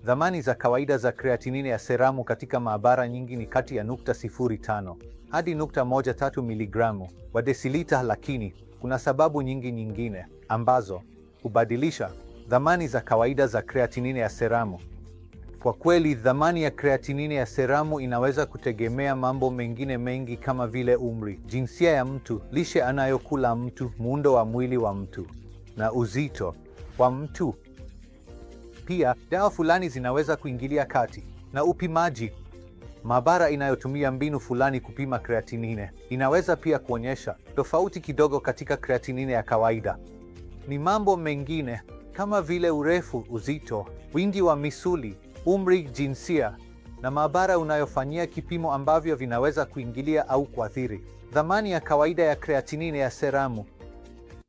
Thamani za kawaida za kreatinini ya seramu katika maabara nyingi ni kati ya 0.05 hadi 0.13 miligramu kwa desilita, lakini kuna sababu nyingine ambazo hubadilisha thamani za kawaida za kreatinini ya seramu. Kwa kweli, thamani ya kreatinini ya seramu inaweza kutegemea mambo mengine mengi kama vile umri, jinsia ya mtu, lishe anayokula mtu, muundo wa mwili wa mtu na uzito wa mtu. Pia, dawa fulani zinaweza kuingilia kati na upimaji. Maabara inayotumia mbinu fulani kupima kreatinine inaweza pia kuonyesha tofauti kidogo katika kreatinine ya kawaida. Ni mambo mengine kama vile urefu, uzito, wingi wa misuli, umri, jinsia na maabara unayofanyia kipimo ambavyo vinaweza kuingilia au kuathiri thamani ya kawaida ya kreatinine ya seramu.